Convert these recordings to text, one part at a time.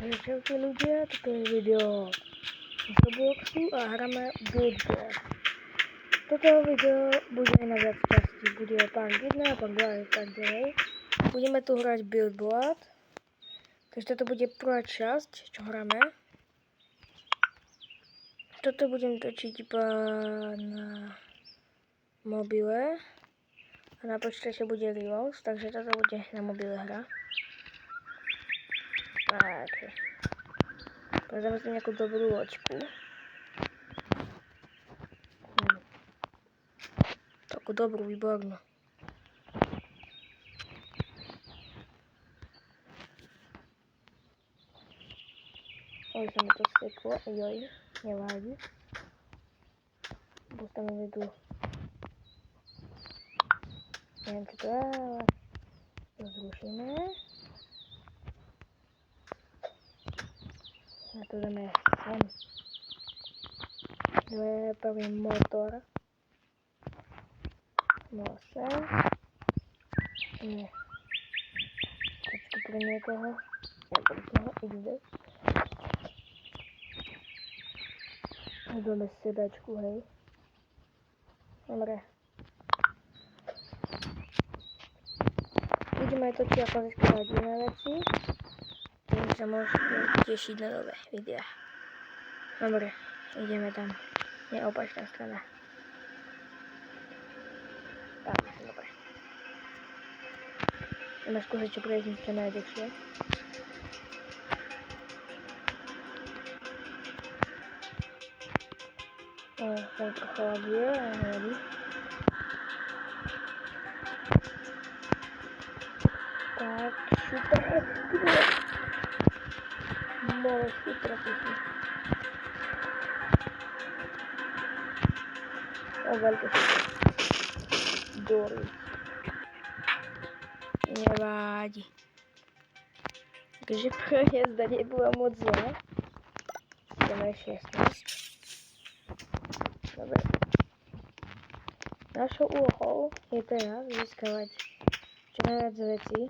Takže čaute ľudia, toto je video z Robloxu a hráme Build Board. Toto video bude aj na viac časti, bude part 1 a part 2 a tak ďalej. Budeme tu hrať Build Board, takže toto bude prvá časť, čo hráme. Toto budem točiť iba na mobile a na počítače bude Reels, takže toto bude na mobile hra. Tak. Pozrieme si nejakú dobrú loďku. Takú dobrú, výbornú. Oj, sa mi to seklo, joj, nevádí. Postavíme tu. Neviem, čo to je, ale to zrušíme. A to dáme sem. To je prvý motor. No sem. Počku pre niekoho. Ja pre niekoho XD. Dáme sedačku, hej. Dobre. Budeme aj točiť ako získavať iné veci. Tým sa môžete tešiť na nové videá. Dobre, ideme tam. Nie opačná strana. Tak, dobre. Ideme skúsiť, čo prejsť čo najdlhšie. Tam trochu laguje, ale nevadí. Tak, super. Môže super písni. O, veľké super. Dory. Nevádí. Takže prejezda nebola moc zlá. Ideme 16. Dobre. Našou úlohou je teraz získavať čo najviac vecí.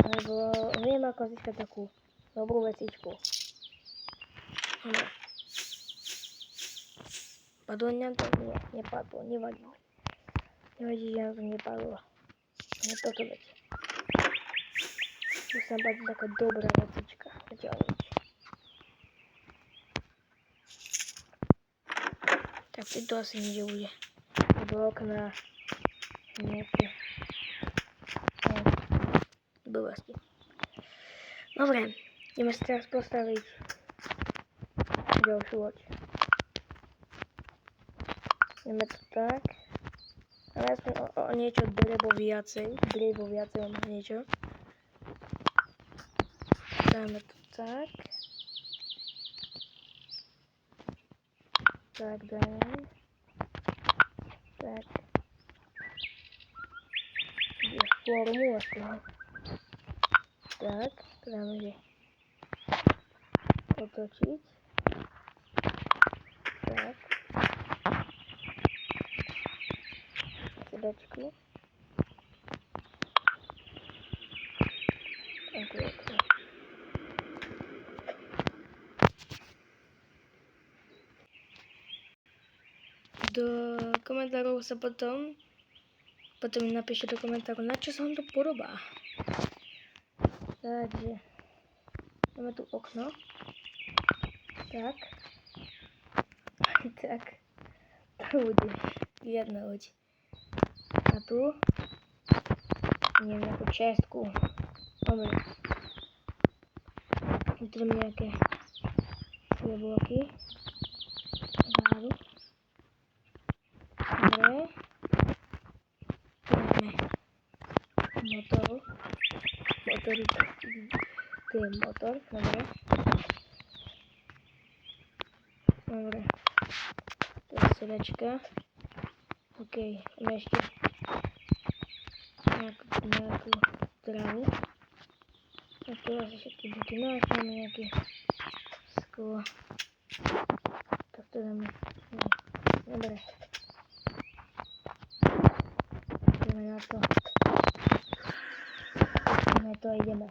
Lebo viem ako získať takú dobrú vecičku. Dobre. Padlo nám to? Nie, nepadlo, nevadí. Nevadí, že nám to nepadlo. Nie toto vec. Tu sa padla taká dobrá vecička. Zatiaľ nič. Tak to asi nič bude. Lebo okna nejaké blbosti. Dobre, ideme si teraz postaviť ďalšiu loď. Ideme to tak. Ale aspoň o niečo drevo viacej o niečo. Dáme to tak. Tak dáme. Tak. Je formu aspoň. Tak, to dáme, že otočiť. Tak. Sedačku. Tak je to. Do komentárov sa potom napíšte do komentárov, na čo sa vám to podobá. Takže máme tu okno. Tak. Tak. To bude jedna loď. A tu neviem, nejakú čestku. Dobre. Tu máme nejaké bloky. Záru. Dobre. Tu máme motor. Tu je motor. Dobre. Dobre. Tu je sedačka. OK. Máme ešte nejakú trávu. A tu asi všetky buty. No a ešte máme nejaké sklo. Tak to dáme. Dobre. Ideme na to. Ideme to a ideme.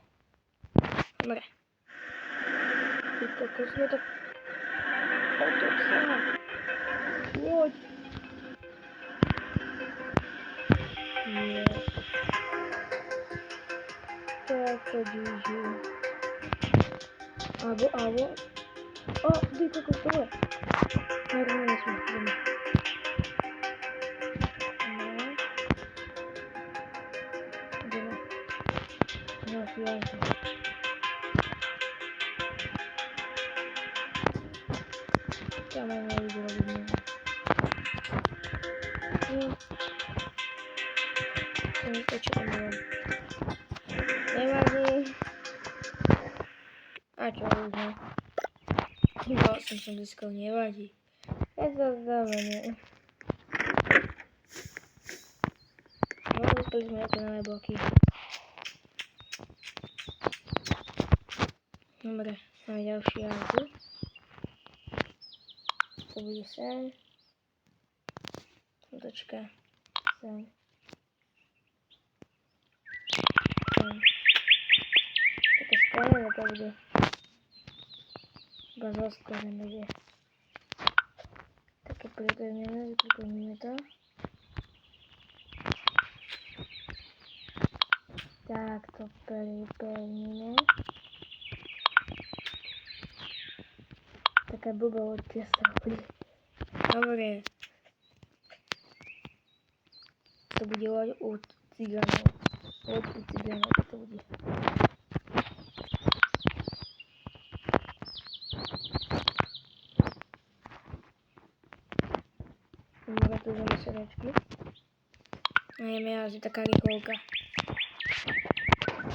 Dobre. Ty kokos, je to... Otočka. Poď. Nie. Tak, podíži. Abo. O, ty kokos, tohle. Normálne sme, ideme. Ideme. No, jasne. Tam aj nejde robiť neviem. To nie to, čo umiem. Nevadí. A čo už ne? Iba 8 som získal, nevadí. Je to zdavené. No, vyspeli sme ako na bloky. Dobre, máme ďalší auto. To bude sem. Otočka. Sem. Sem. Také sklenené to bude. Iba zo sklenené bude. Také pripevníme to. Tak to pripevníme. Taká blbá odtia sa bude. Dobre. To bude loď u cigánov. Loď u cigánov to bude. Dobre, tu dáme sedečky. A jeme jazdí taká rýchlovka.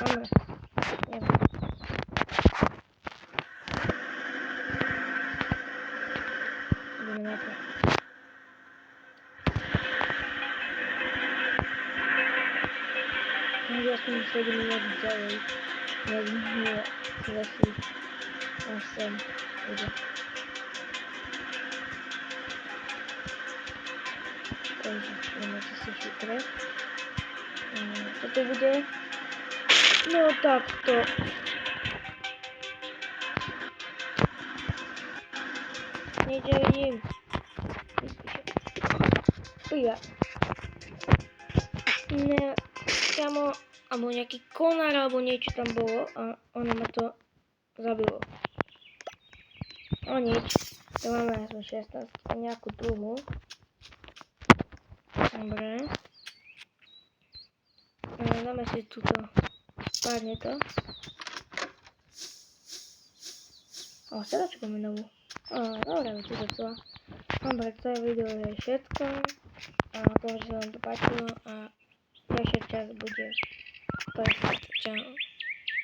Dobre. Jeme. Ideme na to. Ja som musel jazdiť ďalej. Jak nie lesí. A sem ide. Takže ideme si chytré. Toto bude. No takto. Niečo vidím. Uja. Ne, kámo, alebo nejaký konár, alebo niečo tam bolo a ono ma to zabilo. O nič. To máme aspoň 16 a nejakú druhú. Dobre. Dáme si túto. Spadne to. O, sedačku máme novú. Dobre, to docela. Dobre, to video je všetko. A dúfam, že sa vám to páčilo a ďalšia časť bude. Čau.